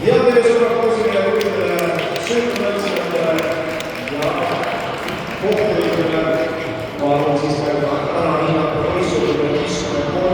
Head deze promotie en super mensen ja, volgende week waar ons iets bij